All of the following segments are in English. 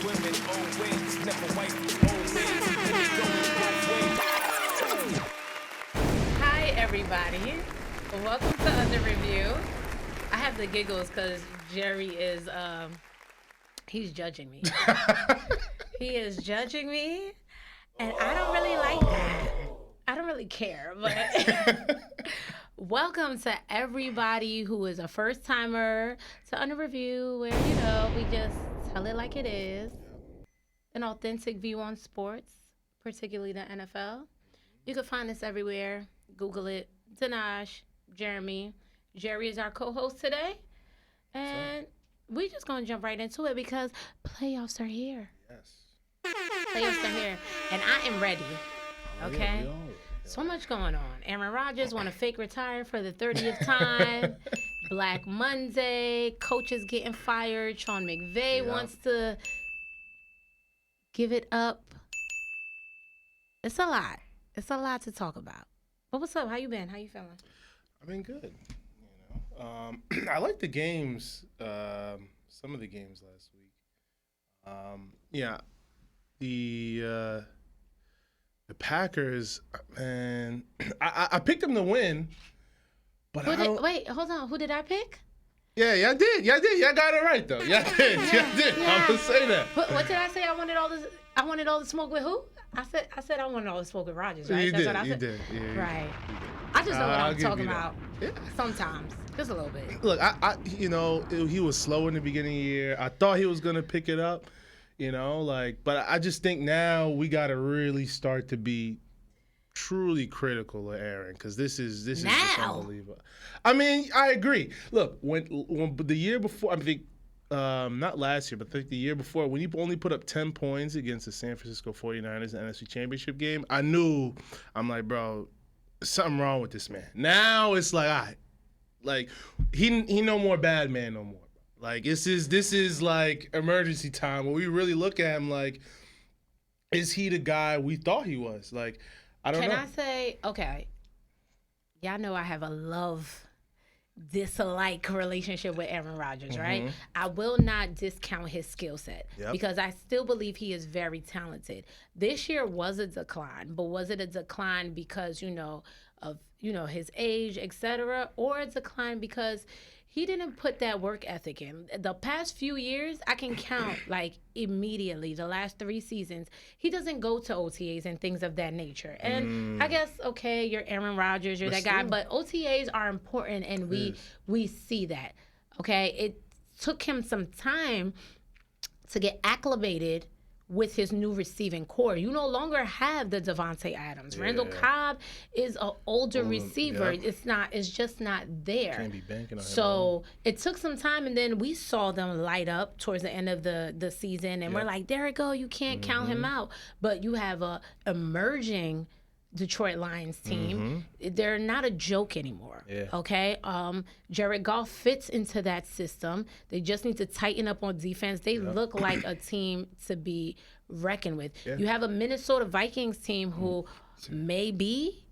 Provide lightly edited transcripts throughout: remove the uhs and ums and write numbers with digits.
women, old ways, never wife, old ways, both ways. Hi, everybody. Welcome to Under Review. I have the giggles because Jerry is, he's judging me. He is judging me, and I don't really like that. I don't really care, but welcome to everybody who is a first-timer to Under Review, where, we just tell it like it is. An authentic view on sports, particularly the NFL. You can find us everywhere. Google it. Danache, Jeremy. Jerry is our co-host today. And we're just going to jump right into it because playoffs are here. Yes. Playoffs are here. And I am ready. Okay? Yeah. So much going on. Aaron Rodgers want to fake retire for the 30th time. Black Monday. Coaches getting fired. Sean McVay wants to give it up. It's a lot. It's a lot to talk about. But what's up? How you been? How you feeling? I've been good. I like the games. Some of the games last week. The Packers. Man, I picked them to win, but Wait, hold on. Who did I pick? Yeah, I did. Y'all got it right though. Y'all did. I'm gonna say that. What did I say? I wanted all the smoke with who? I said I wanted all the smoke with Rodgers, right? That's what I said. You did. Yeah, right. I just know what I'm talking about. Yeah. Sometimes, just a little bit. Look, he was slow in the beginning of the year. I thought he was gonna pick it up, but I just think now we gotta really start to be truly critical of Aaron because this is just unbelievable. I mean, I agree. Look, when the year before, I think. Not last year, but I think the year before, when you only put up 10 points against the San Francisco 49ers in the NFC Championship game, I'm like, bro, something wrong with this man. Now it's like, all right, like he no more bad man no more. Like this is like emergency time where we really look at him like, is he the guy we thought he was? Like, I don't know. Can I say, okay, y'all know I have a dislike relationship with Aaron Rodgers, right? I will not discount his skill set because I still believe he is very talented. This year was a decline, but was it a decline because, of his age, etc., or a decline because he didn't put that work ethic in? The past few years, I can count like immediately, the last 3 seasons, he doesn't go to OTAs and things of that nature. And I guess, okay, you're Aaron Rodgers, you're that guy, but OTAs are important and we see that, okay? It took him some time to get acclimated with his new receiving core. You no longer have the Devontae Adams. Randall Cobb is an older receiver. It's just not there. Can't be banking on him. So it took some time, and then we saw them light up towards the end of the season, and we're like, there it go, you can't count him out. But you have a emerging Detroit Lions team. They're not a joke anymore. Okay? Jared Goff fits into that system. They just need to tighten up on defense. They look like a team to be reckoned with. You have a Minnesota Vikings team who maybe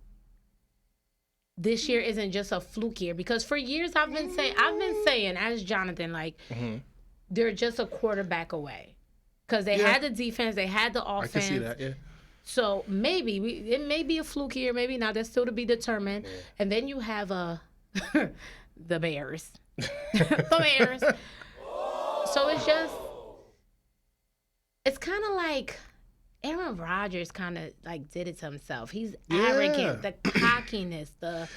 this year isn't just a fluke year, because for years I've been saying as Jonathan, like, they're just a quarterback away. Because they had the defense, they had the offense. I can see that, So maybe it may be a fluke here, maybe not. That's still to be determined. And then you have the Bears, the Bears. So it's kind of like Aaron Rodgers kind of like did it to himself. He's arrogant, the cockiness, the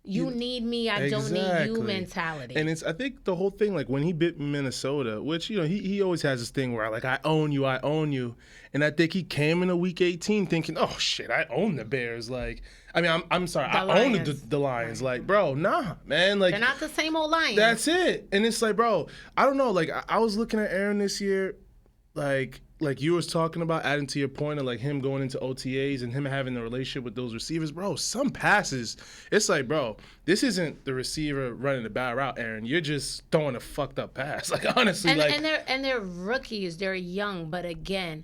you need me, I don't need you mentality. And I think the whole thing, like when he bit Minnesota, which, he always has this thing where like, I own you. And I think he came into week 18 thinking, oh shit, I own the Bears. Like, I mean, I'm sorry, I own the Lions. Right. Like, bro, nah, man. Like, they're not the same old Lions. That's it. And it's like, bro, I don't know. Like, I was looking at Aaron this year, like you was talking about, adding to your point of like him going into OTAs and him having the relationship with those receivers, bro, some passes, it's like, bro, this isn't the receiver running the bad route, Aaron. You're just throwing a fucked up pass. Like, honestly, and they're rookies, they're young, but again,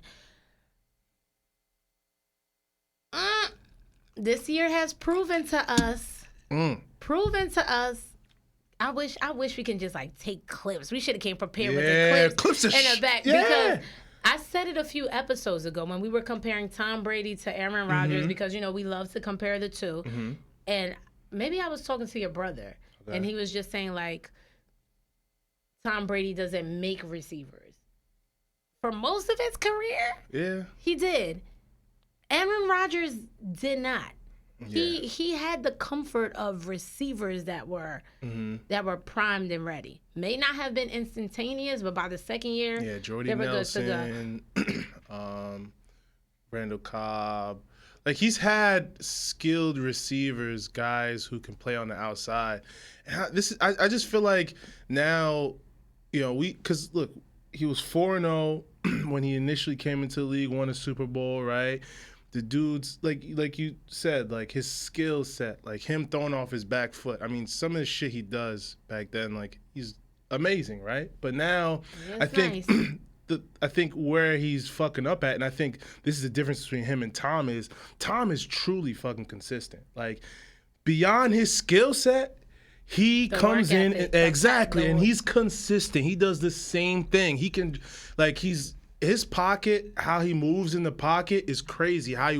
this year has proven to us. I wish we can just like take clips. We should have came prepared with the clips in the back because I said it a few episodes ago when we were comparing Tom Brady to Aaron Rodgers because, we love to compare the two. And maybe I was talking to your brother, and he was just saying, like, Tom Brady doesn't make receivers. For most of his career, he did. Aaron Rodgers did not. Yeah. He had the comfort of receivers that were primed and ready. May not have been instantaneous, but by the second year, Jordy Nelson, Randall Cobb. Like, he's had skilled receivers, guys who can play on the outside. And I just feel like now, because look, he was 4-0 when he initially came into the league, won a Super Bowl, right? The dude's, like you said, like, his skill set, like him throwing off his back foot. I mean, some of the shit he does back then, like, he's amazing, right? But now, I think I think where he's fucking up at, and I think this is the difference between him and Tom is truly fucking consistent. Like, beyond his skill set, he comes in and he's consistent. He does the same thing. He can, like, his pocket, how he moves in the pocket is crazy. How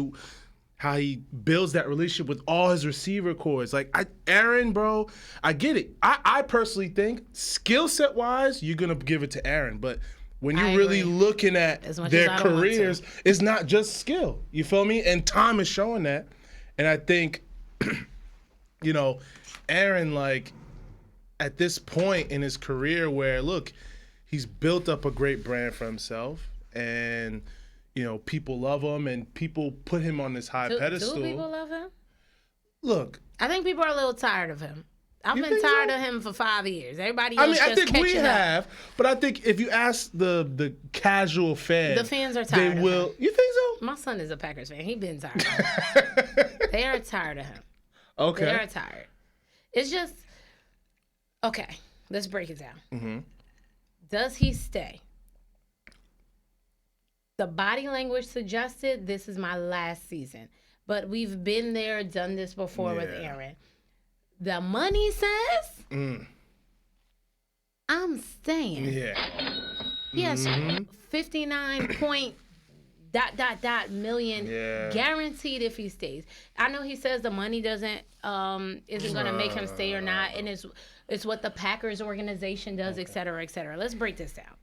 he builds that relationship with all his receiver cores. Like, Aaron, bro, I get it. I personally think skill set wise, you're gonna give it to Aaron, but when you're really looking at their careers, it's not just skill. You feel me? And Tom is showing that. And I think, Aaron, like, at this point in his career where, look, he's built up a great brand for himself, and people love him, and people put him on this high pedestal. Do people love him? Look, I think people are a little tired of him. I've been tired of him for 5 years. Everybody else I think we have, but I think if you ask the casual fan, the fans are tired. They will. You think so? My son is a Packers fan. He's been tired of him. They are tired of him. Okay. They are tired. It's just okay. Let's break it down. Does he stay? The body language suggested this is my last season. But we've been there, done this before with Aaron. The money says, I'm staying. Yeah. He has 59 point ... million guaranteed if he stays. I know he says the money isn't going to make him stay or not, and it's what the Packers organization does, et cetera, et cetera. Let's break this down.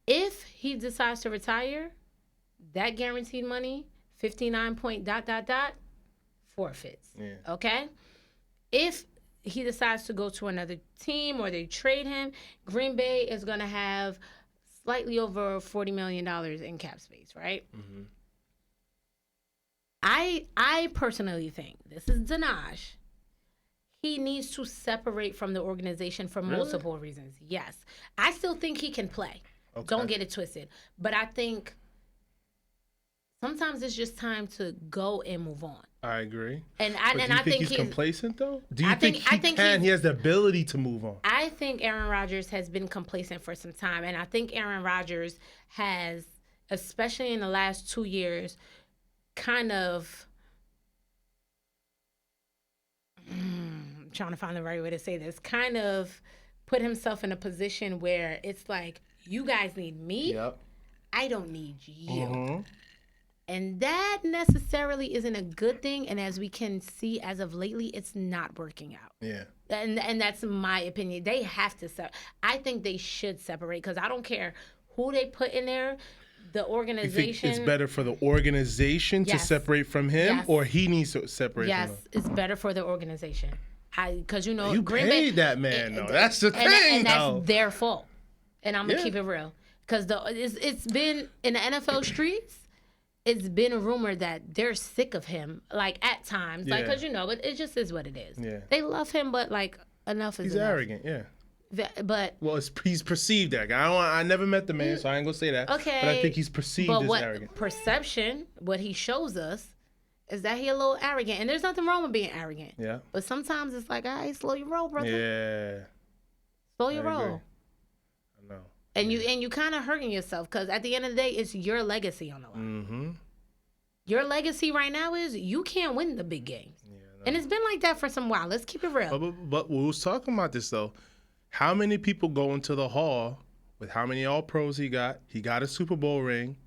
If he decides to retire, that guaranteed money, 59 point ... forfeits. Yeah. Okay? If he decides to go to another team or they trade him, Green Bay is going to have slightly over $40 million in cap space, right? I personally think, this is Danache, he needs to separate from the organization for multiple reasons. Yes. I still think he can play. Okay. Don't get it twisted. But I think sometimes it's just time to go and move on. I agree. And I think he's complacent, though? Do you think he has the ability to move on? I think Aaron Rodgers has been complacent for some time, and I think Aaron Rodgers has, especially in the last 2 years, kind of I'm trying to find the right way to say this, kind of put himself in a position where it's like, you guys need me. Yep. I don't need you. And that necessarily isn't a good thing. And as we can see as of lately, it's not working out. Yeah. And that's my opinion. They have to separate. I think they should separate because I don't care who they put in there. The organization. You think it's better for the organization to separate from him, or he needs to separate from him? Yes, it's better for the organization. Because, you Green Bay, that man, though. That's the thing, and that's their fault. And I'm going to keep it real. Because it's been, in the NFL streets, it's been a rumor that they're sick of him, like, at times. Like, because, but it just is what it is. Yeah. They love him, but, like, enough is enough. He's arrogant, yeah. But he's perceived that guy. I never met the man, so I ain't gonna say that. Okay, but I think he's perceived as arrogant. Perception, what he shows us, is that he a little arrogant, and there's nothing wrong with being arrogant. Yeah. But sometimes it's like, all right, slow your roll, brother. Yeah. Slow your roll. I know. And you kind of hurting yourself because at the end of the day, it's your legacy on the line. Mm-hmm. Your legacy right now is you can't win the big games, and it's been like that for some while. Let's keep it real. But we was talking about this though. How many people go into the hall with how many All-Pros he got a Super Bowl ring.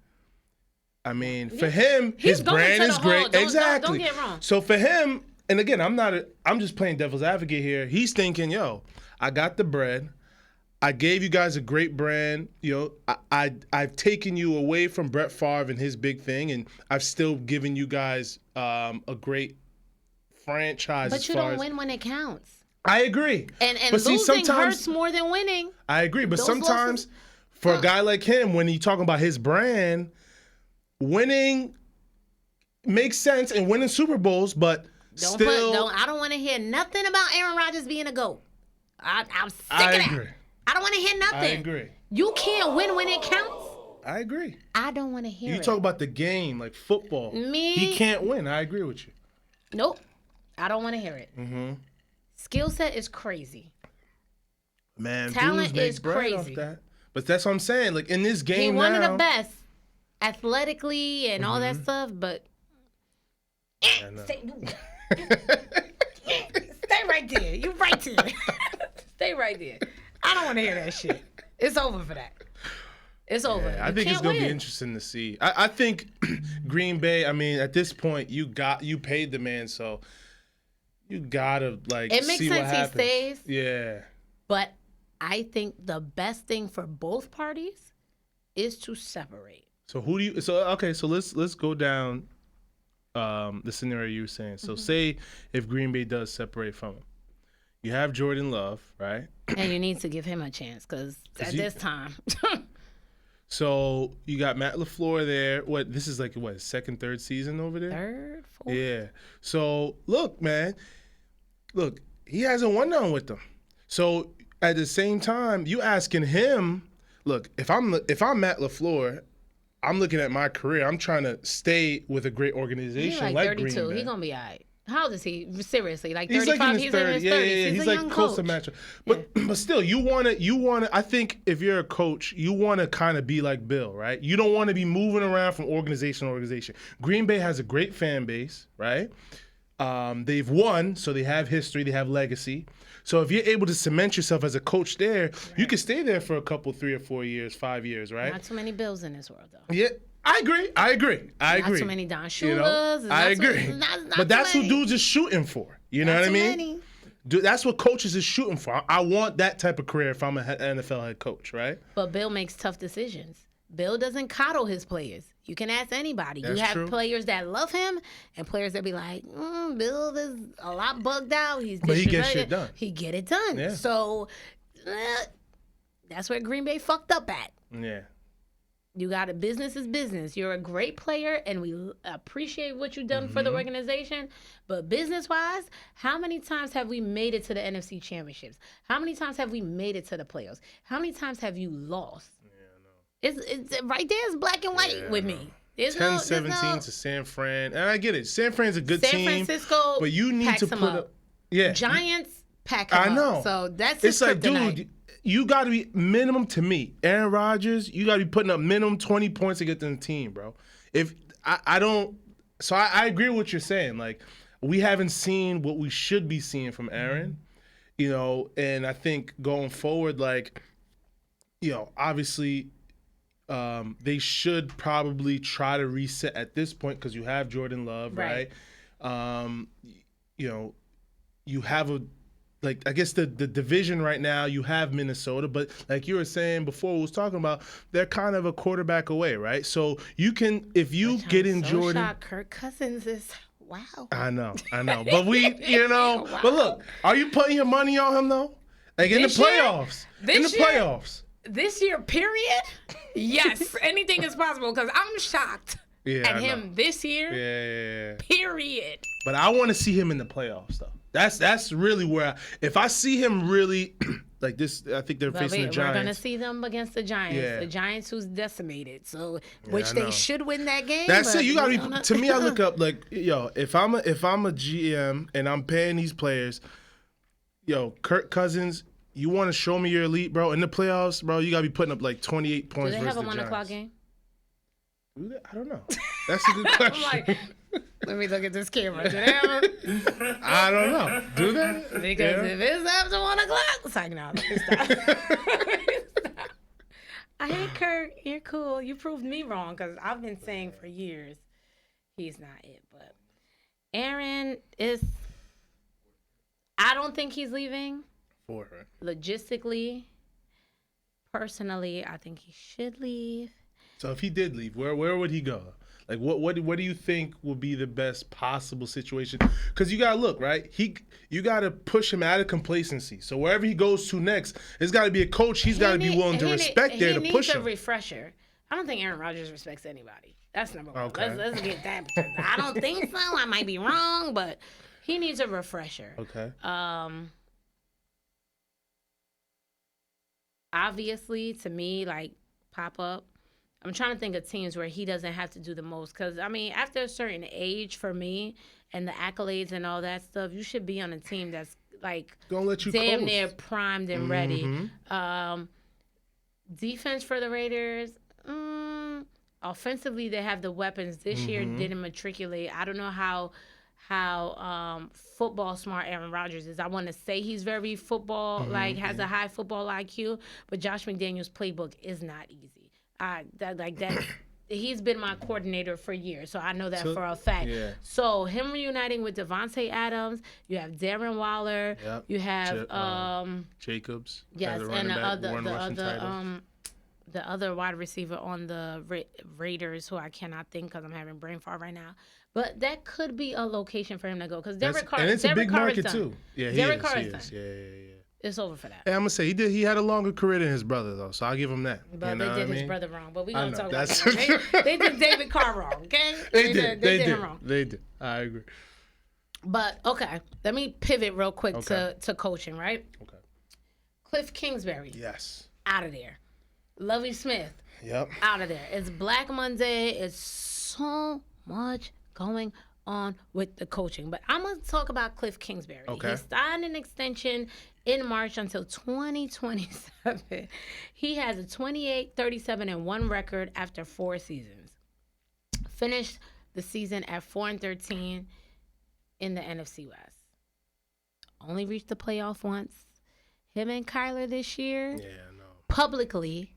I mean, for him, his brand is great. Exactly. Don't get wrong. So for him, and again, I'm just playing devil's advocate here. He's thinking, yo, I got the bread. I gave you guys a great brand. You know, I've taken you away from Brett Favre and his big thing, and I've still given you guys a great franchise. But you don't win when it counts. I agree. And but losing hurts more than winning. I agree. But sometimes for a guy like him, when he's talking about his brand, winning makes sense and winning Super Bowls, but I don't want to hear nothing about Aaron Rodgers being a GOAT. I'm sick of that. Agree. I don't want to hear nothing. I agree. You can't win when it counts. I agree. I don't want to hear it. You talk about the game, like football. He can't win. I agree with you. Nope. I don't want to hear it. Mm-hmm. Skill set is crazy. Man, talent dudes make is bread crazy. off that. But that's what I'm saying. Like in this game, he's one of the best, athletically and all that stuff. But stay right there. You right there. Stay right there. I don't want to hear that shit. It's over for that. It's over. I think it's gonna be interesting to see. I think Green Bay. I mean, at this point, you paid the man, so you gotta it makes see sense what happens. he stays. Yeah. But I think the best thing for both parties is to separate. So who do you? So let's go down the scenario you were saying. So say if Green Bay does separate from him, you have Jordan Love, right? And you need to give him a chance because at this time. So you got Matt LaFleur there. This is like his second, third season over there? Third, fourth. Yeah. So look, man. Look, he hasn't won none with them. So at the same time, you asking him, look, if I'm Matt LaFleur, I'm looking at my career. I'm trying to stay with a great organization He's like 32. Green Bay. He's gonna be all right. How old is he? Seriously, like He's 35. like in his 30s. Yeah. He's a like young close coach. to matchup. But still, you wanna. I think if you're a coach, you wanna kind of be like Bill, right? You don't want to be moving around from organization to organization. Green Bay has a great fan base, right? They've won, so they have history, they have legacy. So if you're able to cement yourself as a coach there, you can stay there for a couple, 3 or 4 years, 5 years, right? Not too many Bills in this world, though. Yeah. I agree. Not too many Don Shulas. I agree. But that's who dudes are shooting for. You know what I mean? Many. Dude, that's what coaches is shooting for. I want that type of career if I'm an NFL head coach, right? But Bill makes tough decisions. Bill doesn't coddle his players. You can ask anybody. That's you have true. Players that love him and players that be like, Bill is a lot bugged out. But he gets shit done. He get it done. Yeah. So that's where Green Bay fucked up at. Yeah. You got business is business. You're a great player, and we appreciate what you've done for the organization. But business-wise, how many times have we made it to the NFC Championships? How many times have we made it to the playoffs? How many times have you lost? Yeah, I know. It's right there. It's black and white with me. 10-17 to San Fran, and I get it. San Fran's a good team. San Francisco, but you need to put up. Yeah. Giants pack him I know. up. So that's it's his like, kryptonite. dude. You got to be minimum to me. Aaron Rodgers, you got to be putting up minimum 20 points to get to the team, bro. If I don't, so I agree with what you're saying. Like, we haven't seen what we should be seeing from Aaron, and I think going forward, like, obviously, they should probably try to reset at this point because you have Jordan Love, right? You have I guess the division right now, you have Minnesota, but like you were saying before, we was talking about, they're kind of a quarterback away, right? So you can, if you get in Jordan. Shocked. Kirk Cousins is, wow. I know. But we, wow. But look, are you putting your money on him though? Like in the playoffs. Playoffs. This year, period? Yes, anything is possible because I'm shocked at him this year. Yeah. Period. But I want to see him in the playoffs though. That's really where if I see him really like this, I think they're facing the Giants. We're gonna see them against the Giants. Yeah. The Giants who's decimated. So which they should win that game. That's it. You gotta be. To me, I look up like if I'm a GM and I'm paying these players, Kirk Cousins. You want to show me you're elite, bro? In the playoffs, bro, you gotta be putting up like 28 points. Do they have a versus the 1 o'clock game? I don't know. That's a good question. Let me look at this camera. Do they have a... I don't know. Do they? Because if it's after 1 o'clock, it's like, no, let me stop. I hate Kurt. You're cool. You proved me wrong because I've been saying for years he's not it. But Aaron is. I don't think he's leaving. For her. Logistically, personally, I think he should leave. So if he did leave, where would he go? Like what do you think would be the best possible situation? Because you gotta look, right? You gotta push him out of complacency. So wherever he goes to next, there's gotta be a coach he's gotta be willing to respect there to push him. He needs a refresher. I don't think Aaron Rodgers respects anybody. That's number one. Okay. Let's get that. I don't think so. I might be wrong, but he needs a refresher. Okay. Obviously, to me, like pop up. I'm trying to think of teams where he doesn't have to do the most. Because, I mean, after a certain age for me and the accolades and all that stuff, you should be on a team that's, like, gonna let you damn coast. near primed and ready. Defense for the Raiders, offensively, they have the weapons. This year didn't matriculate. I don't know how football smart Aaron Rodgers is. I want to say he's very football, has a high football IQ, but Josh McDaniels' playbook is not easy. He's been my coordinator for years, so I know that for a fact. Yeah. So him reuniting with Devontae Adams, you have Darren Waller, you have Jacobs. Yes, and the other wide receiver on the Raiders, who I cannot think because I'm having brain fart right now. But that could be a location for him to go because Derek Carr. And it's a big market done. too. Yeah, Derek Carr is. is done. Yeah. It's over for that. Hey, I'm gonna say he had a longer career than his brother though, so I'll give him that. But they did his brother wrong. But we gonna talk about that's that. They did David Carr wrong. Okay, they did him wrong. They did. I agree. But okay, let me pivot real quick to coaching. Right. Okay. Cliff Kingsbury. Yes. Out of there. Lovie Smith. Yep. Out of there. It's Black Monday. It's so much going on with the coaching. But I'm going to talk about Cliff Kingsbury. Okay. He signed an extension in March until 2027. He has a 28-37-1 record after 4 seasons. Finished the season at 4-13 in the NFC West. Only reached the playoff once. Him and Kyler this year. Yeah, no. Publicly.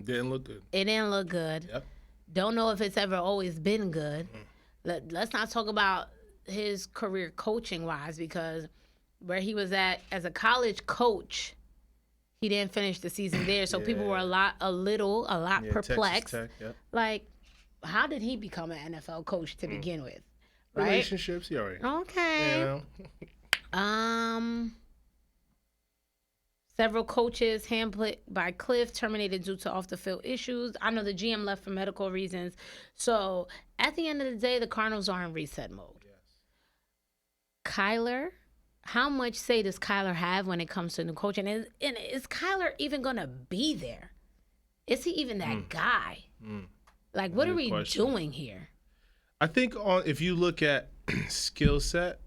Didn't look good. It didn't look good. Yep. Don't know if it's ever always been good. Let's not talk about his career coaching-wise because where he was at as a college coach, he didn't finish the season there. So people were a lot perplexed. Texas Tech, yep. Like, how did he become an NFL coach to begin with? Right? Relationships, you already. Okay. Yeah. Several coaches handpicked by Cliff terminated due to off-the-field issues. I know the GM left for medical reasons. So at the end of the day, the Cardinals are in reset mode. Yes. Kyler, how much say does Kyler have when it comes to new coaching? And is Kyler even going to be there? Is he even that guy? Like, what are we doing here? I think if you look at skill set,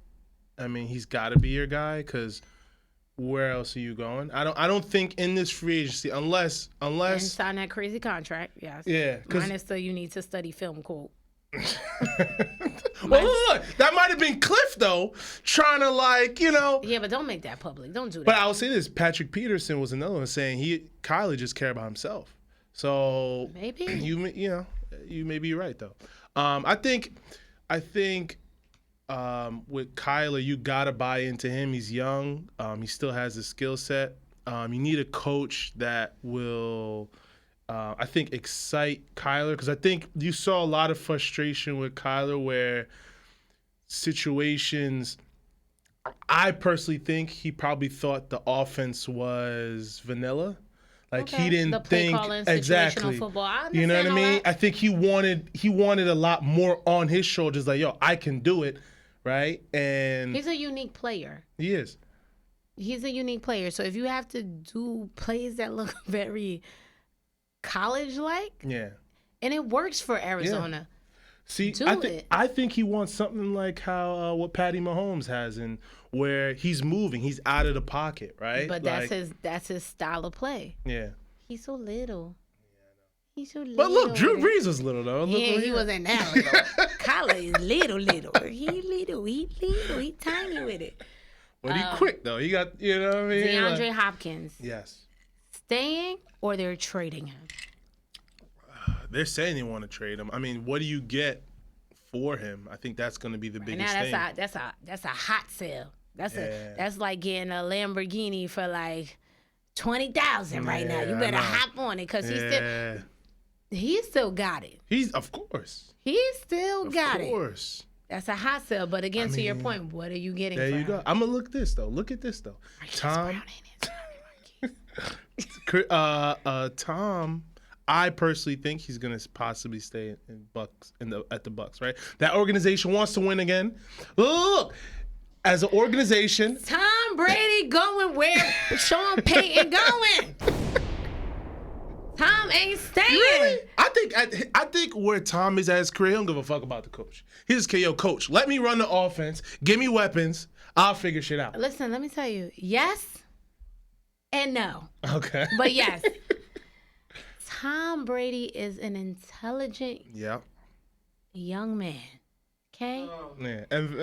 I mean, he's got to be your guy because – where else are you going? I don't think in this free agency unless and sign that crazy contract. Yes. Yeah. Minus the you need to study film quote. Well, look, that might have been Cliff though, trying to Yeah, but don't make that public. Don't do that. But I will say this: Patrick Peterson was another one saying Kyler just cared about himself. So maybe you may be right though. I think. With Kyler, you gotta buy into him. He's young. He still has the skill set. You need a coach that will, I think, excite Kyler because I think you saw a lot of frustration with Kyler where situations. I personally think he probably thought the offense was vanilla. Like he didn't think exactly. Football. You know what I mean? I think he wanted a lot more on his shoulders. Like, yo, I can do it. Right? And he's a unique player. He is. He's a unique player. So if you have to do plays that look very college-like, and it works for Arizona. Yeah. See, I think he wants something like how what Patty Mahomes has, and where he's moving, he's out of the pocket, right? But that's his style of play. Yeah. He's so little. He's so little. But look, Drew Brees was little though. He wasn't that little. Kyler is little. He tiny with it. But he quick though. He got, you know what I mean? DeAndre Hopkins. Yes. Staying or they're trading him? they're saying they want to trade him. I mean, what do you get for him? I think that's going to be the biggest thing. That's a hot sale. That's like getting a Lamborghini for like $20,000 right now. You better hop on it because he still got it. Of course. He still got it. Of course. That's a hot sale. But again, to your point, what are you getting? There you go. I'm gonna look this though. Look at this though. Tom. Tom. I personally think he's gonna possibly stay in Bucks at the Bucks. Right. That organization wants to win again. Look. As an organization, Tom Brady going where Sean Payton going. Tom ain't staying. Really? I think where Tom is at his career, he don't give a fuck about the coach. He's KO coach. Let me run the offense. Give me weapons. I'll figure shit out. Listen, let me tell you. Yes and no. Okay. But yes. Tom Brady is an intelligent young man. Okay? Yeah. And,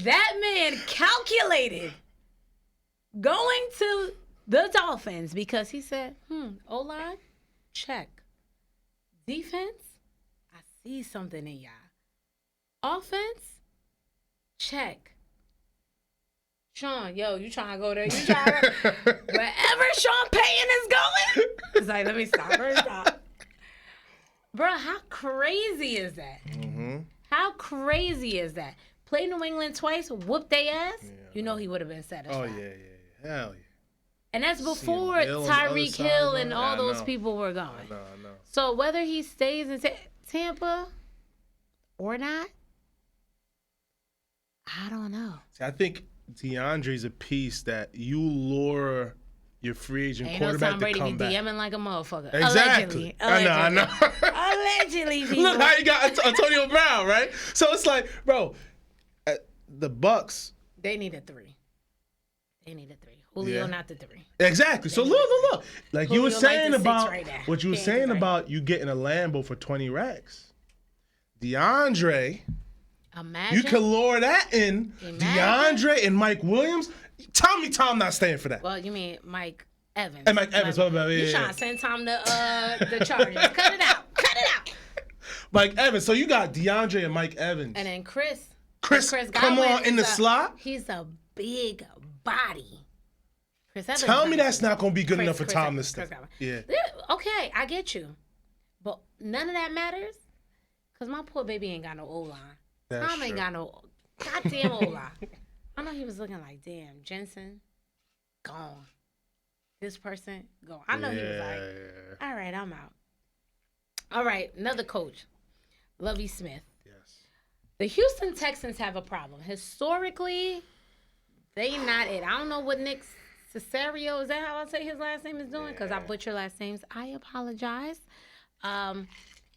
that man calculated going to the Dolphins because he said, O-line, check. Defense, I see something in y'all. Offense, check. Sean, you trying to go there? You trying to... Wherever Sean Payton is going, it's like, let me stop. Bro, how crazy is that? Mm-hmm. How crazy is that? Play New England twice, whoop their ass. Yeah, you know he would have been satisfied. Oh, yeah. Hell yeah. And that's before Tyreek Hill and all those people were gone. I know. So whether he stays in Tampa or not, I don't know. See, I think DeAndre's a piece that you lure your free agent quarterback to come back. DMing like a motherfucker. Exactly. Allegedly. I know. Allegedly, people. Look how you got Antonio Brown, right? So it's like, bro, the Bucks. They need a 3. Julio, not the 3. Exactly. So look. Like Julio, you were saying about what you were saying about you getting a Lambo for 20 racks. DeAndre. Imagine. You can lure that in. DeAndre and Mike Williams. Tell me Tom not staying for that. Well, you mean Mike Evans. And Mike Evans. You trying to send Tom the Chargers. Cut it out. Mike Evans. So you got DeAndre and Mike Evans. And then Chris come on in the slot. He's a big body. Chris Evans. Tell me that's not going to be good enough for Tom to stay. Yeah. Okay, I get you. But none of that matters because my poor baby ain't got no O-line. Tom ain't got no goddamn O-line. I know he was looking like, damn, Jensen, gone. This person, gone. I know he was like, all right, I'm out. All right, another coach, Lovie Smith. Yes. The Houston Texans have a problem. Historically, they not it. I don't know what Nick Cesario, is that how I say his last name is doing? Because I butcher last names. I apologize.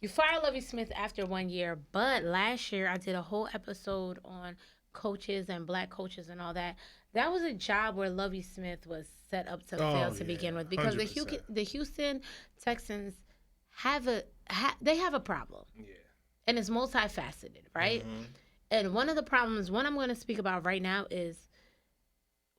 You fired Lovie Smith after 1 year, but last year I did a whole episode on coaches and black coaches and all that. That was a job where Lovie Smith was set up to fail to begin with because 100%. The Houston Texans have a problem. Yeah. And it's multifaceted, right? Mm-hmm. And one of the problems, one I'm going to speak about right now is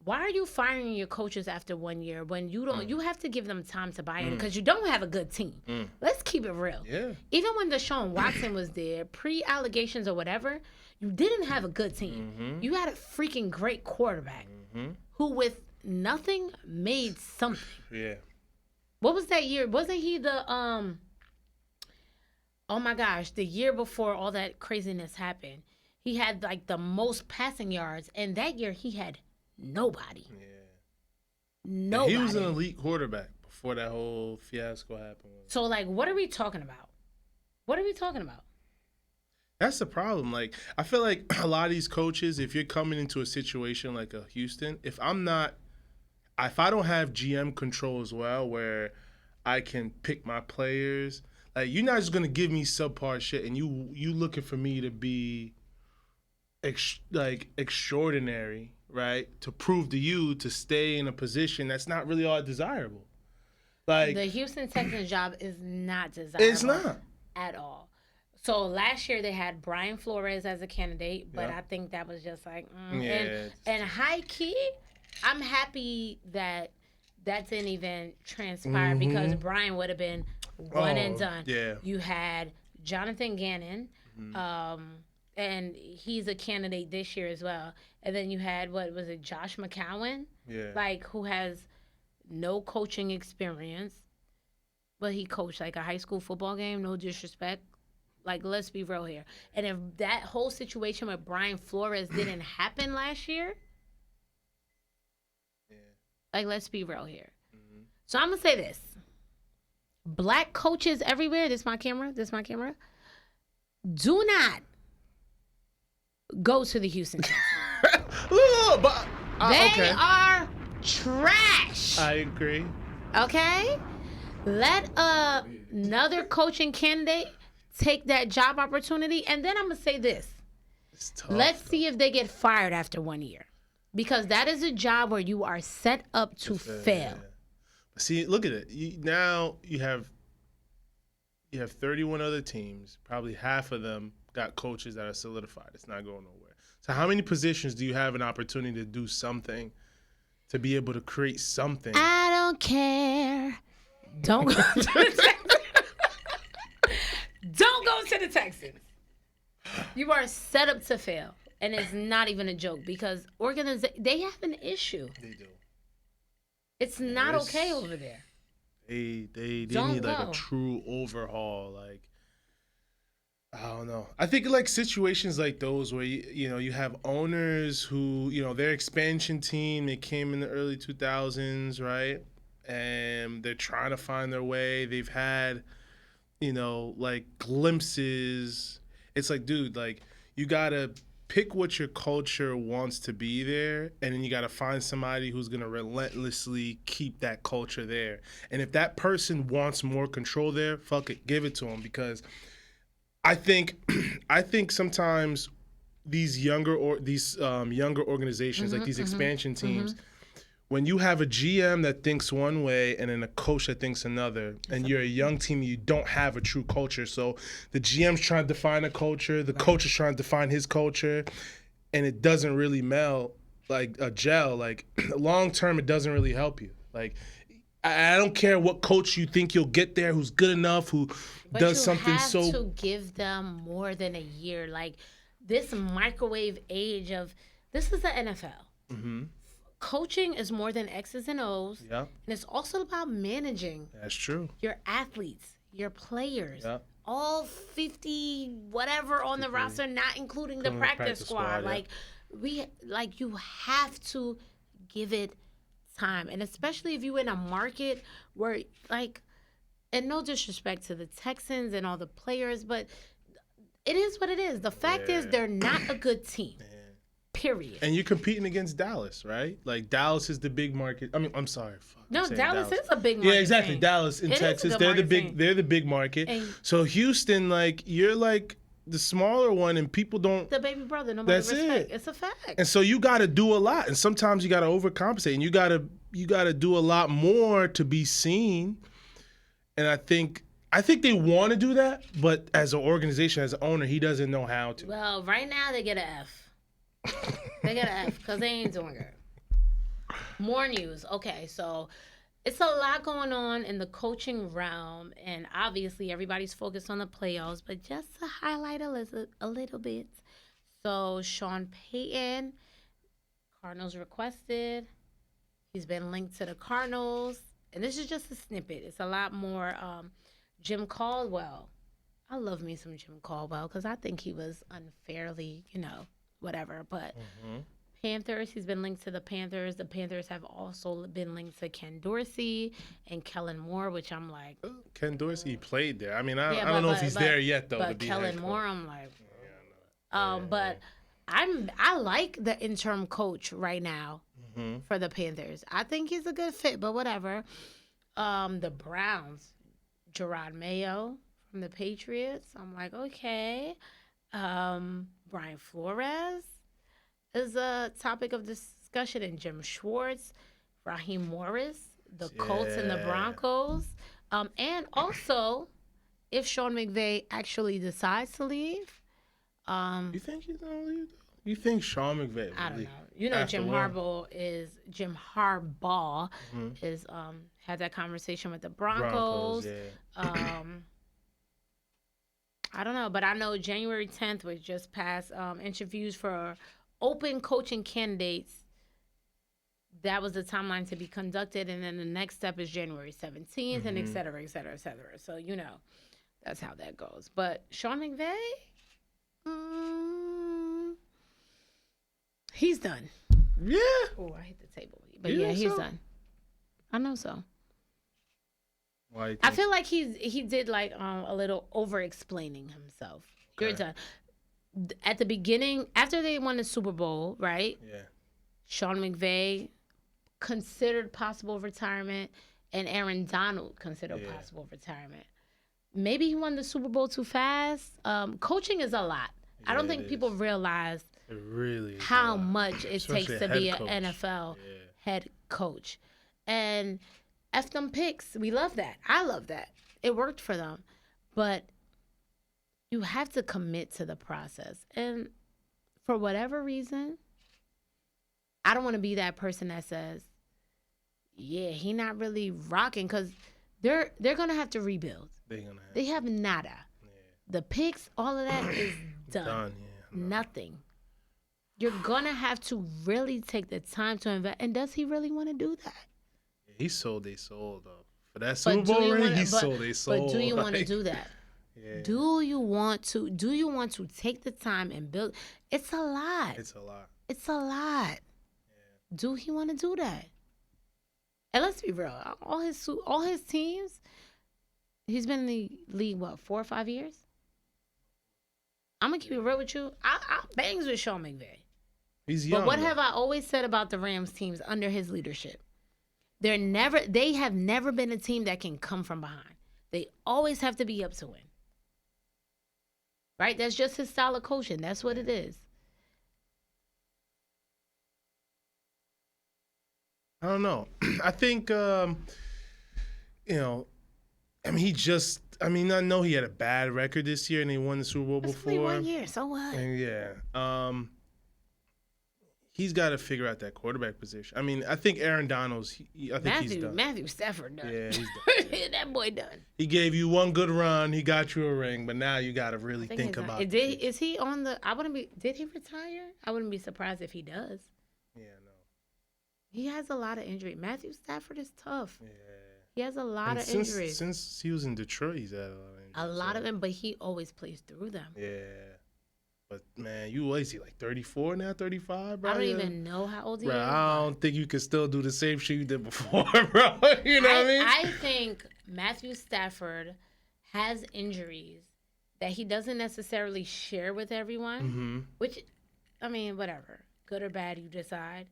why are you firing your coaches after 1 year when you don't? You have to give them time to buy in because you don't have a good team. Let's keep it real. Yeah. Even when Deshaun Watson was there, pre-allegations or whatever, you didn't have a good team. Mm-hmm. You had a freaking great quarterback who, with nothing, made something. Yeah. What was that year? Wasn't he the oh my gosh, the year before all that craziness happened? He had like the most passing yards, and that year he had nobody. Yeah. Nobody. He was an elite quarterback before that whole fiasco happened. So, like, what are we talking about? That's the problem. Like, I feel like a lot of these coaches, if you're coming into a situation like a Houston, if I don't have GM control as well, where I can pick my players, like, you're not just gonna give me subpar shit, and you looking for me to be extraordinary, right? To prove to you to stay in a position that's not really all desirable. Like, the Houston Texans job is not desirable. It's not at all. So last year they had Brian Flores as a candidate, but I think that was just like, and high key, I'm happy that that didn't even transpire because Brian would have been one and done. Yeah. You had Jonathan Gannon, and he's a candidate this year as well. And then you had, what was it, Josh McCowan? Yeah. Like, who has no coaching experience, but he coached like a high school football game, no disrespect. Like, let's be real here. And if that whole situation with Brian Flores didn't happen last year, like, let's be real here. So I'm going to say this. Black coaches everywhere, this is my camera, do not go to the Houston Texans. They are trash. I agree. Okay? Let another coaching candidate take that job opportunity. And then I'm going to say this. It's tough, Let's see if they get fired after 1 year. Because that is a job where you are set up to fail. See, look at it. Now you have 31 other teams. Probably half of them got coaches that are solidified. It's not going nowhere. So how many positions do you have an opportunity to do something, to be able to create something? I don't care. Don't go to the Texans. Don't go to the Texans. You are set up to fail. And it's not even a joke because they have an issue. They do. It's not okay over there. They Don't need like go. a true overhaul. Like, I don't know. I think like situations like those where you have owners who, their expansion team, they came in the early 2000s, right? And they're trying to find their way. They've had, like glimpses. It's like, dude, like you gotta pick what your culture wants to be there, and then you got to find somebody who's going to relentlessly keep that culture there. And if that person wants more control there, fuck it, give it to them. Because I think sometimes these younger organizations, like these expansion teams, when you have a GM that thinks one way and then a coach that thinks another, and you're a young team, you don't have a true culture. So the GM's trying to define a culture, the coach is trying to define his culture, and it doesn't really gel. Like long term, it doesn't really help you. Like I don't care what coach you think you'll get there, who's good enough, who does something so. But you have to give them more than a year. Like this microwave age of this is the NFL. Mm-hmm. Coaching is more than X's and O's. Yeah. And it's also about managing. That's true. Your athletes, your players. Yeah. All 50 whatever on the roster, not including the practice squad. Yeah. You have to give it time. And especially if you're in a market where and no disrespect to the Texans and all the players, but it is what it is. The fact is they're not a good team. Period. And you're competing against Dallas, right? Like Dallas is the big market. I mean, I'm sorry. No, Dallas is a big market. Yeah, exactly. Thing. Dallas in Texas, they're the big market. And so Houston, like you're like the smaller one, and people don't. The baby brother, nobody respect. It's a fact. And so you got to do a lot, and sometimes you got to overcompensate, and you got to do a lot more to be seen. And I think they want to do that, but as an organization, as an owner, he doesn't know how to. Well, right now they get an F. They got an F because they ain't doing good. More news. Okay, so it's a lot going on in the coaching realm, and obviously everybody's focused on the playoffs, but just to highlight a little bit. So Sean Payton, Cardinals requested. He's been linked to the Cardinals, and this is just a snippet. It's a lot more. Jim Caldwell. I love me some Jim Caldwell because I think he was unfairly, whatever. But Panthers, he's been linked to the Panthers. The Panthers have also been linked to Ken Dorsey and Kellen Moore, which I'm like. Ken Dorsey played there. I mean, I don't know if he's there yet, though. But Kellen Moore, I'm like. But I like the interim coach right now for the Panthers. I think he's a good fit, but whatever. The Browns, Gerard Mayo from the Patriots. I'm like, okay. Brian Flores is a topic of discussion, and Jim Schwartz, Raheem Morris, the Colts and the Broncos. And also, if Sean McVay actually decides to leave. You think he's going to leave? You think Sean McVay? I don't know. You know, Jim Harbaugh is had that conversation with the Broncos. Yeah. I don't know, but I know January 10th was just past interviews for open coaching candidates. That was the timeline to be conducted, and then the next step is January 17th, and et cetera, et cetera, et cetera. So, you know, that's how that goes. But Sean McVay, he's done. Yeah. Oh, I hit the table. But yeah, he's done. I know so. Why? I feel like he did like a little over explaining himself. Okay. You're done. At the beginning, after they won the Super Bowl, right? Yeah. Sean McVay considered possible retirement, and Aaron Donald considered possible retirement. Maybe he won the Super Bowl too fast. Coaching is a lot. I don't think people realize it really is how much it Especially takes to be coach. an NFL head coach. And F them picks. We love that. I love that. It worked for them. But you have to commit to the process. And for whatever reason, I don't want to be that person that says, yeah, he not really rocking, because they're going to have to rebuild. They have nada. Yeah. The picks, all of that is done. Nothing. You're going to have to really take the time to invest. And does he really want to do that? He sold, they sold, though. For that Super Bowl ring, he sold, they sold. But do you want to do that? Yeah. Do you want to take the time and build? It's a lot. It's a lot. Yeah. Do he want to do that? And let's be real. All his teams, he's been in the league, what, 4 or 5 years? I'm going to keep it real with you. I bangs with Sean McVay. He's young. But what have I always said about the Rams teams under his leadership? They have never been a team that can come from behind. They always have to be up to win. Right? That's just his style of coaching. That's what it is. I don't know. I think, I know he had a bad record this year and he won the Super Bowl before. Only 1 year, so what? And he's got to figure out that quarterback position. I mean, I think Aaron Donald's, he's done. Matthew Stafford done. Yeah, he's done. Yeah. That boy done. He gave you one good run. He got you a ring, but now you got to really think about it. Is he on the, did he retire? I wouldn't be surprised if he does. Yeah, no. He has a lot of injury. Matthew Stafford is tough. Yeah. He has a lot of injuries. Since he was in Detroit, he's had a lot of injuries. A lot of them, but he always plays through them. Yeah. But, man, what is he, like 34 now, 35, bro? I don't even know how old he is. I don't think you can still do the same shit you did before, bro. You know what I mean? I think Matthew Stafford has injuries that he doesn't necessarily share with everyone, which, I mean, whatever. Good or bad, you decide.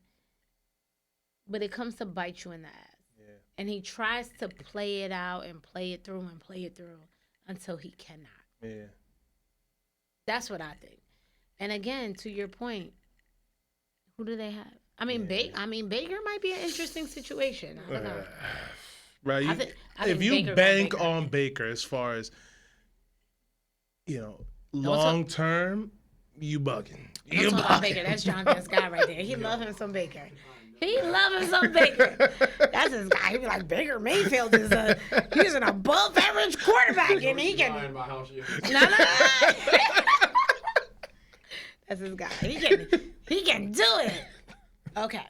But it comes to bite you in the ass. Yeah. And he tries to play it out and play it through until he cannot. Yeah. That's what I think. And again, to your point, who do they have? I mean, Baker might be an interesting situation. I don't know. Right. I think if you bank on Baker as far as, long term, you bugging. Don't talk about Baker. That's Jonathan's guy right there. He love him some Baker. He love him some Baker. That's his guy. He be like, Baker Mayfield he's an above average quarterback, and he can. No. That's his guy. He can do it. Okay.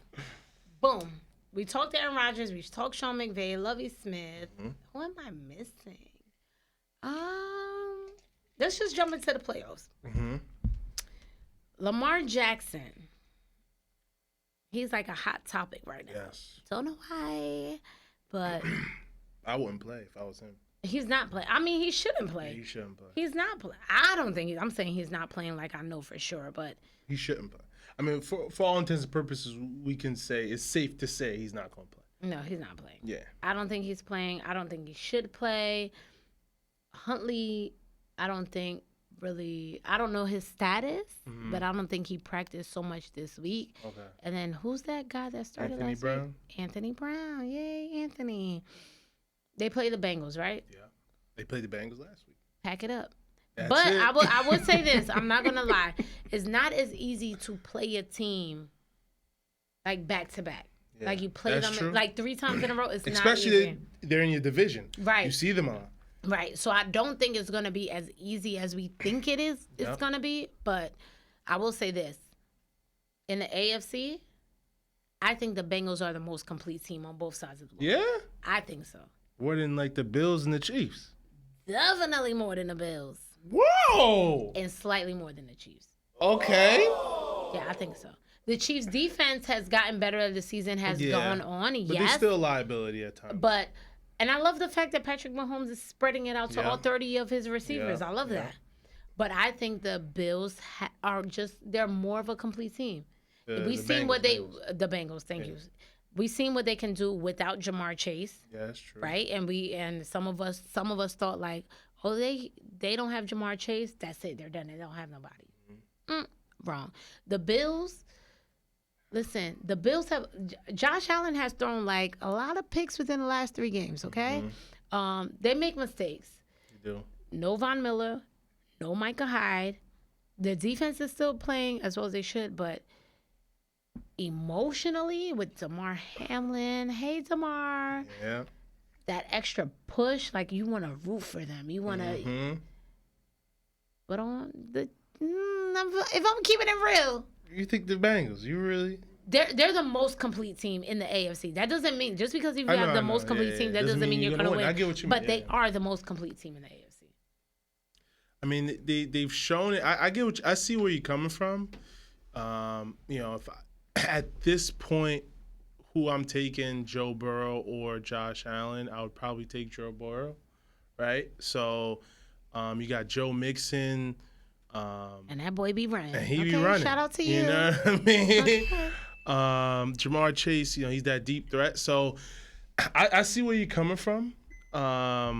Boom. We talked Aaron Rodgers. We talked Sean McVay, Lovie Smith. Who am I missing? Let's just jump into the playoffs. Lamar Jackson. He's like a hot topic right now. Yes. Don't know why, but I wouldn't play if I was him. He's not playing. I mean, he shouldn't play. Yeah, he shouldn't play. He's not playing. I don't think I'm saying he's not playing like I know for sure, but he shouldn't play. I mean, for all intents and purposes, we can say it's safe to say he's not going to play. No, he's not playing. Yeah. I don't think he's playing. I don't think he should play. Huntley, I don't know his status, but I don't think he practiced so much this week. Okay. And then who's that guy that started last week? Anthony Brown. Yay, Anthony. They play the Bengals, right? Yeah. They played the Bengals last week. Pack it up. But I would say this. I'm not gonna lie. It's not as easy to play a team like back to back. Yeah, like you play them like 3 times in a row. It's especially not easy. They're in your division. Right. You see them on. Right. So I don't think it's gonna be as easy as we think it is. It's gonna be. But I will say this: in the AFC, I think the Bengals are the most complete team on both sides of the ball. Yeah. I think so. More than like the Bills and the Chiefs. Definitely more than the Bills. Whoa! And slightly more than the Chiefs. Okay. Yeah, I think so. The Chiefs' defense has gotten better as the season has gone on. But there's still a liability at times. And I love the fact that Patrick Mahomes is spreading it out to all 30 of his receivers. I love that. But I think the Bills they're more of a complete team. We've seen the Bengals, thank you. We've seen what they can do without Jamar Chase. Yeah, that's true. Right? And some of us thought like, oh, they don't have Jamar Chase. That's it. They're done. They don't have nobody. Wrong. The Bills. Listen, the Bills have Josh Allen has thrown like a lot of picks within the last 3 games. Okay, they make mistakes. They do. No Von Miller, no Micah Hyde. The defense is still playing as well as they should, but emotionally with Damar Hamlin, hey Damar, that extra push, like you want to root for them. You want to. But on the, if I'm keeping it real. You think the Bengals? You really? They're the most complete team in the AFC. That doesn't mean just because you have the most complete team, that doesn't mean you're going to win. I get what you mean. But they are the most complete team in the AFC. I mean, they've shown it. I get I see where you're coming from. If at this point, who I'm taking, Joe Burrow or Josh Allen, I would probably take Joe Burrow, right? So, you got Joe Mixon. And that boy be running. And he be running. Shout out to you. You know what I mean? Okay. Jamar Chase, he's that deep threat. So I see where you're coming from. I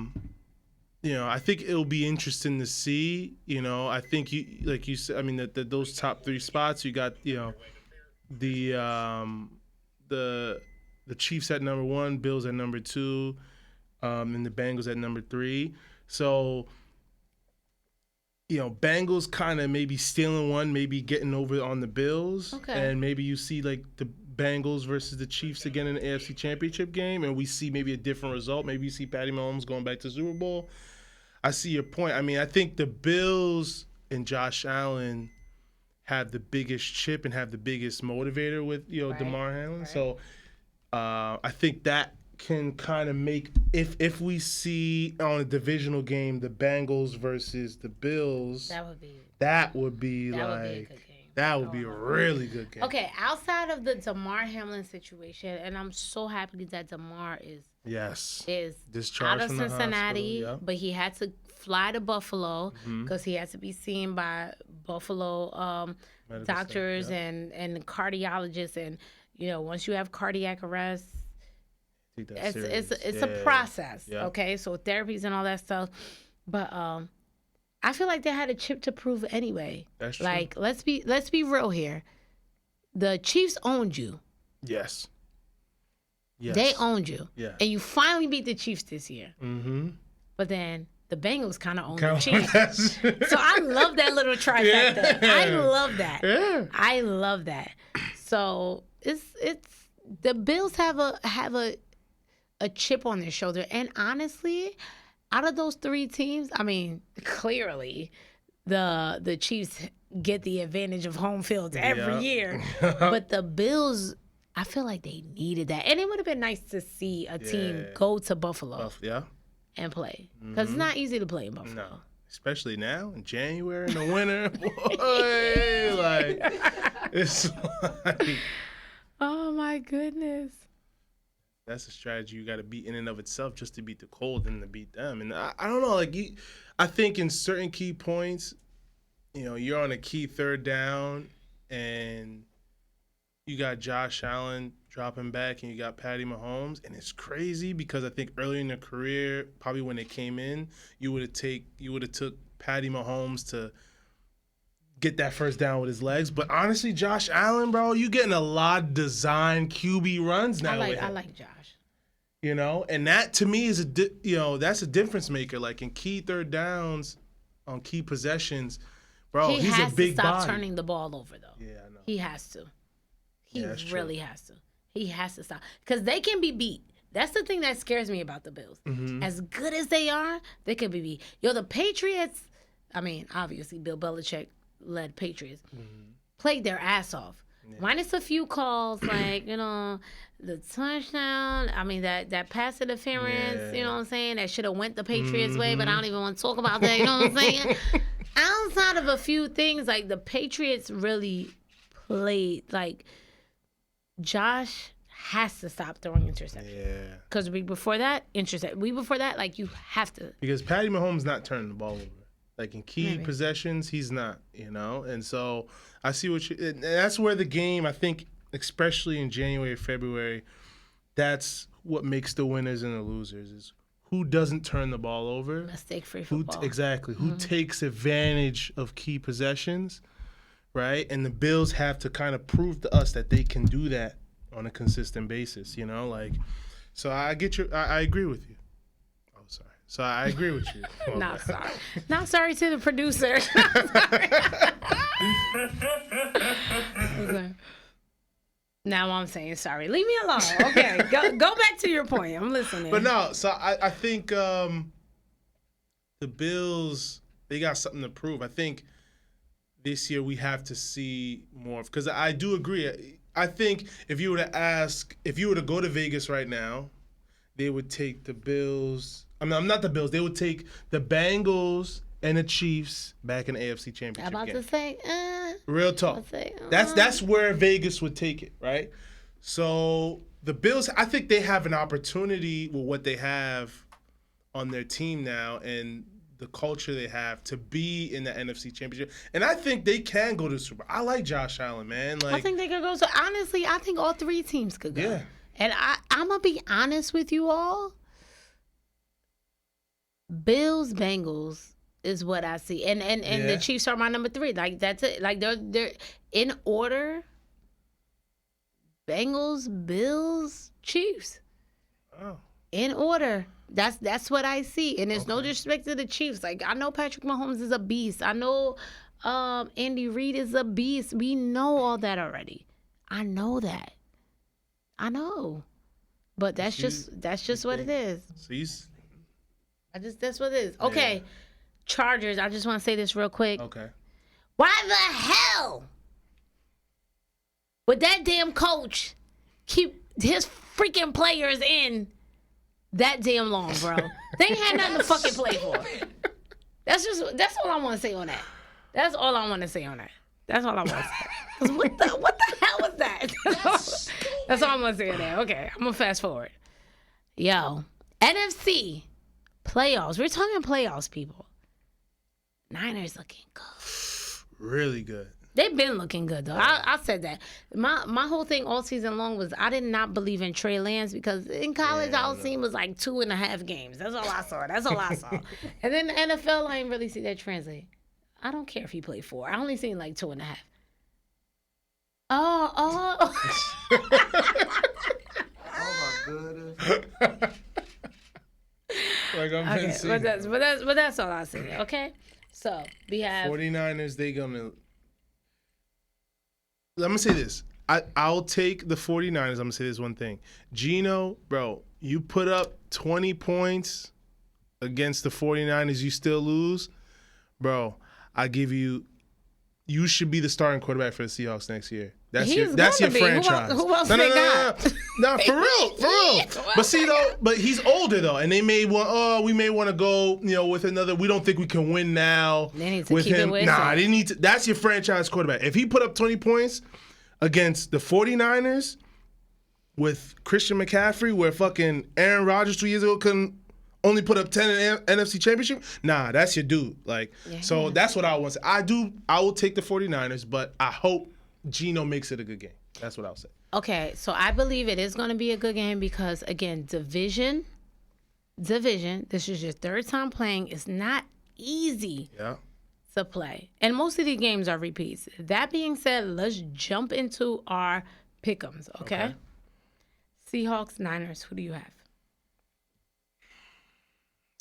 think it'll be interesting to see. I think like you said, I mean, those top 3 spots, you got, the Chiefs at number 1, Bills at number 2, and the Bengals at number 3. So, Bengals kind of maybe stealing one, maybe getting over on the Bills. Okay. And maybe you see like the Bengals versus the Chiefs again in the AFC Championship game, and we see maybe a different result. Maybe you see Patty Mahomes going back to Super Bowl. I see your point. I mean, I think the Bills and Josh Allen have the biggest chip and have the biggest motivator with, Damar Hamlin. Right. So I think that can kind of make, if we see on a divisional game the Bengals versus the Bills, that would be a good game. That would be a really good game. Okay, outside of the Damar Hamlin situation, and I'm so happy that Damar is discharged out of from Cincinnati, the but he had to fly to Buffalo because he had to be seen by Buffalo doctors and cardiologists, and once you have cardiac arrest, it's a process. Okay, so therapies and all that stuff, but I feel like they had a chip to prove anyway. That's true. Like, let's be real here. The Chiefs owned you. Yes. They owned you. Yeah. And you finally beat the Chiefs this year. Mm-hmm. But then the Bengals kind of owned the Chiefs. So I love that little trifecta. Yeah. I love that. Yeah. I love that. So it's the Bills have a chip on their shoulder, and honestly, out of those 3 teams, I mean, clearly the Chiefs get the advantage of home field every year. But the Bills, I feel like they needed that. And it would have been nice to see a team go to Buffalo and play. Because it's not easy to play in Buffalo. No. Especially now in January in the winter. Boy, like, it's like... Oh, my goodness. That's a strategy you got to beat in and of itself just to beat the cold and to beat them. And I don't know, like I think in certain key points, you're on a key 3rd down and you got Josh Allen dropping back and you got Patty Mahomes, and it's crazy because I think early in their career, probably when they came in, you would have took Patty Mahomes to get that first down with his legs. But honestly, Josh Allen, bro, you getting a lot of design QB runs now. I like Josh. And that to me is that's a difference maker. Like in key 3rd downs, on key possessions, bro, He he's has a big to stop body. turning the ball over, though. Yeah, I know. He has to. He Yeah, that's really has to. He has to stop. Because they can be beat. That's the thing that scares me about the Bills. Mm-hmm. As good as they are, they can be beat. Yo, the Patriots, I mean, obviously, Bill Belichick led Patriots, played their ass off. Yeah. Minus a few calls, like, the touchdown. I mean, that pass interference, you know what I'm saying? That should have went the Patriots' way, but I don't even want to talk about that, you know what I'm saying? Outside of a few things, like, the Patriots really played, like, Josh has to stop throwing interceptions. Yeah. Because before that, like, you have to. Because Patty Mahomes not turning the ball over. Like, in key possessions, he's not, And so I see and that's where the game, I think, especially in January, February, that's what makes the winners and the losers is who doesn't turn the ball over. Mistake-free football. Exactly. Who takes advantage of key possessions, right? And the Bills have to kind of prove to us that they can do that on a consistent basis, So I agree with you. Oh, sorry. So I agree with you. Not sorry. Not sorry to the producer. Okay. Now I'm saying sorry. Leave me alone. Okay. Go back to your point. I'm listening. But no, so I think the Bills, they got something to prove. I think this year we have to see more. Because I do agree. I think if you were to go to Vegas right now, they would take the Bills. Not the Bills. They would take the Bengals and the Chiefs back in the AFC Championship I'm about game. to say, real talk. That's where Vegas would take it, right? So the Bills, I think they have an opportunity with what they have on their team now and the culture they have to be in the NFC Championship. And I think they can go to the Super Bowl. I like Josh Allen, man. I think they could go. So honestly, I think all three teams could go. Yeah. And I'm going to be honest with you all. Bills, Bengals is what I see. And the Chiefs are my number 3. Like, that's it. Like, they're in order. Bengals, Bills, Chiefs. Oh. In order. That's what I see. And there's no disrespect to the Chiefs. Like, I know Patrick Mahomes is a beast. I know Andy Reid is a beast. We know all that already. I know that. I know. But that's just what it is. That's what it is. Okay. Yeah. Chargers, I just want to say this real quick. Okay. Why the hell would that damn coach keep his freaking players in that damn long, bro? They ain't had nothing to fucking play for. That's all I want to say on that. That's all I want to say on that. That's all I want to say. What the hell was that? That's all I'm going to say on that. Okay, I'm going to fast forward. Yo, NFC playoffs. We're talking playoffs, people. Niners looking good. Really good. They've been looking good, though. I said that. My whole thing all season long was I did not believe in Trey Lance because in college, all I seen was like 2.5 games. That's all I saw. And then the NFL, I ain't really see that translate. I don't care if he played 4. I only seen like 2.5. Oh. Oh, my goodness. Like I'm okay, but that's all I see. Okay, so we have 49ers. They gonna. Let me say this. I'll take the 49ers. I'm gonna say this one thing. Gino, bro, you put up 20 points against the 49ers. You still lose, bro. I give you. You should be the starting quarterback for the Seahawks next year. That's your franchise. Who else they got? No, for real. But see though, he's older though, and they may want. We may want to go, with another. We don't think we can win now. They need to with keep him. It with they need to. That's your franchise quarterback. If he put up 20 points against the 49ers with Christian McCaffrey, where fucking Aaron Rodgers 2 years ago couldn't only put up 10 in the NFC Championship, that's your dude. So that's what I want to say. I will take the 49ers, but I hope Gino makes it a good game. That's what I'll say. Okay, so I believe it is going to be a good game because, again, division, this is your third time playing. It's not easy to play. And most of these games are repeats. That being said, let's jump into our pick'ems, okay? Seahawks, Niners, who do you have?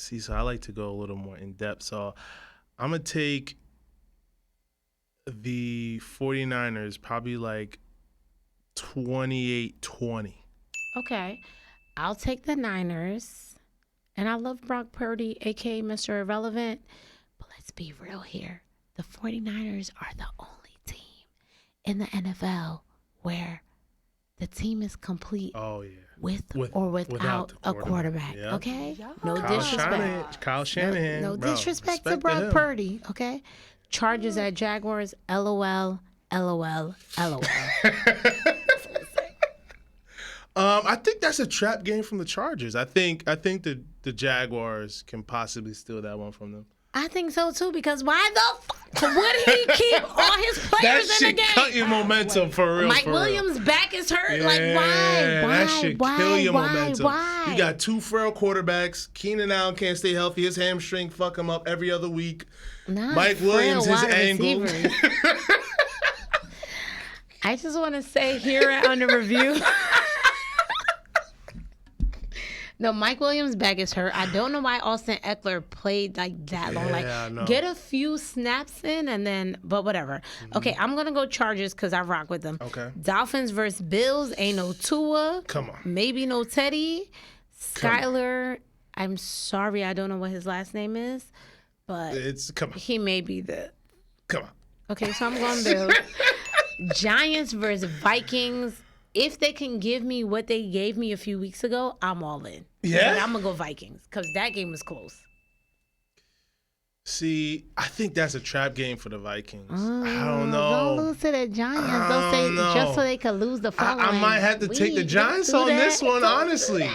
See, so I like to go a little more in depth. So I'm going to take the 49ers probably like 28-20. Okay. I'll take the Niners. And I love Brock Purdy, a.k.a. Mr. Irrelevant. But let's be real here. The 49ers are the only team in the NFL where the team is complete with or without a quarterback. Yep. Okay? No disrespect. Kyle Shanahan. No disrespect to Brock Purdy. Okay? Chargers at Jaguars. LOL. LOL. LOL. I think that's a trap game from the Chargers. I think the Jaguars can possibly steal that one from them. I think so too, because why the fuck would he keep all his players in the game? That shit cut your momentum for real. Mike Williams' back is hurt. Like, why? That shit kill your momentum. Why? You got two frail quarterbacks. Keenan Allen can't stay healthy. His hamstring fuck him up every other week. Mike Williams, his ankle. I just want to say here at Under Review. No, Mike Williams' back is hurt. I don't know why Austin Eckler played like that long. Like, get a few snaps in and then, but whatever. Mm-hmm. Okay, I'm going to go Chargers because I rock with them. Okay. Dolphins versus Bills. Ain't no Tua. Come on. Maybe no Teddy. Skyler. I'm sorry, I don't know what his last name is, but he may be the. Come on. Okay, so I'm going Bills. Giants versus Vikings. If they can give me what they gave me a few weeks ago, I'm all in. Yeah? But I'm going to go Vikings because that game was close. See, I think that's a trap game for the Vikings. I don't know. Don't lose to the Giants. Don't say just so they could lose the following. I might have to take the Giants on this one, honestly.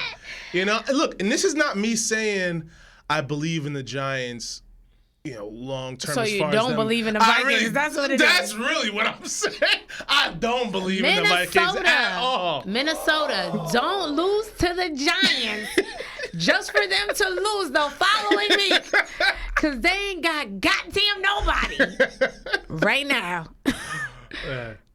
You know, look, and this is not me saying I believe in the Giants, you know, long term. So as you far don't as believe in the Vikings? That's what it is. That's really what I'm saying. I don't believe in the Vikings at all. Minnesota, don't lose to the Giants just for them to lose the following week. Because they ain't got goddamn nobody right now.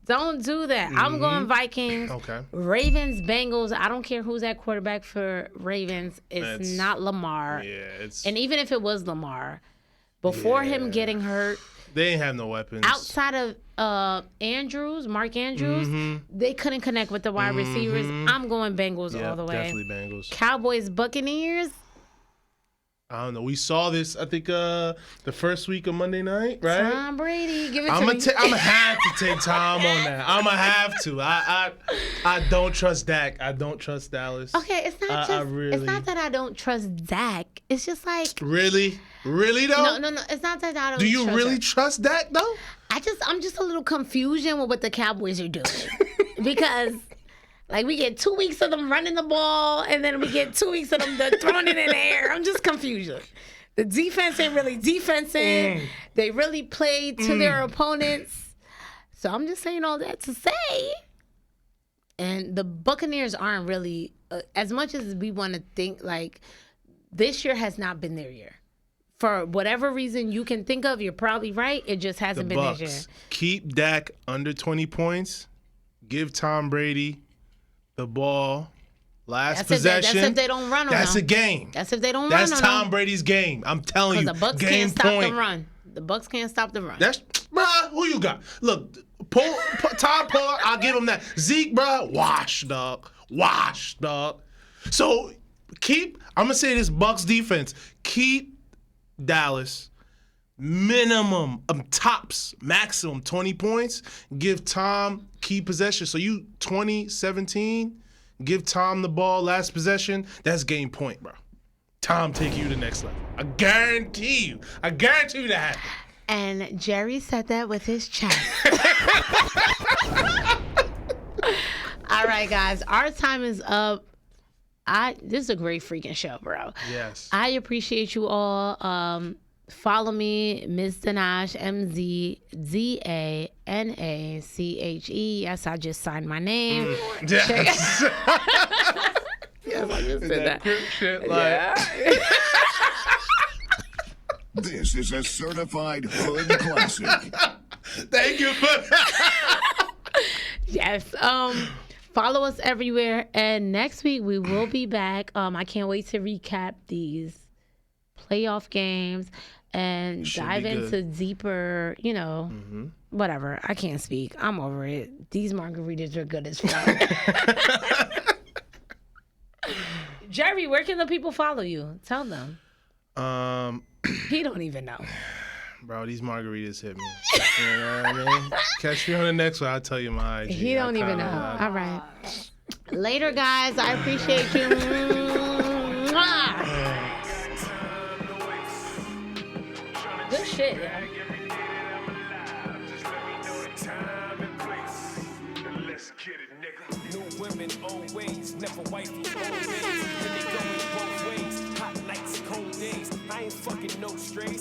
Don't do that. Mm-hmm. I'm going Vikings. Okay. Ravens, Bengals. I don't care who's at quarterback for Ravens. It's not Lamar. Yeah, and even if it was Lamar, before him getting hurt, they ain't have no weapons. Outside of Mark Andrews, they couldn't connect with the wide receivers. I'm going Bengals all the way. Definitely Bengals. Cowboys, Buccaneers. I don't know. We saw this, I think, the first week of Monday night, right? Tom Brady, give it to me. I'm gonna have to take Tom on that. I'm gonna have to. I don't trust Dak. I don't trust Dallas. Okay, it's not it's not that I don't trust Dak. It's just like really though. No. It's not that I don't. Do you really trust Dak though? I'm just a little confusion with what the Cowboys are doing because. Like, we get 2 weeks of them running the ball, and then we get 2 weeks of them throwing it in the air. I'm just confused. The defense ain't really defensing. They really played to their opponents. So I'm just saying all that to say. And the Buccaneers aren't really, as much as we want to think, like, this year has not been their year. For whatever reason you can think of, you're probably right. It just hasn't been this year. Keep Dak under 20 points. Give Tom Brady the ball, last possession. That's if they don't run on That's a game. That's if they don't run on That's Tom Brady's game. I'm telling you. Because the Bucs can't stop the run. The Bucs can't stop the run. That's, bruh, who you got? Look, Tom Pollard, I'll give him that. Zeke, bruh, wash, dog. So, I'm going to say this Bucs defense. Keep Dallas minimum, tops, maximum 20 points. Give Tom key possession. So you 20-17, give Tom the ball last possession. That's game point, bro. Tom take you to the next level. I guarantee you that happen. And Jerry said that with his chest. All right, guys, our time is up. This is a great freaking show, bro. Yes. I appreciate you all. Follow me, Ms. Danache, MZDANACHE. Yes, I just signed my name. Yes. Yes, I just did that. Shit, like. This is a certified hood classic. Thank you for that. Yes. Follow us everywhere. And next week we will be back. I can't wait to recap these playoff games. and Should dive be into good. deeper, whatever. I can't speak. I'm over it. These margaritas are good as fuck. Jerry, where can the people follow you? Tell them. He don't even know. Bro, these margaritas hit me. You know what I mean? Catch me on the next one. I'll tell you my IG. He don't even know. All right. Later, guys. I appreciate you. Mwah. Good shit, yo. New women always, never wifey always. Then they going both ways. Hot nights, cold days. I ain't fucking no strays.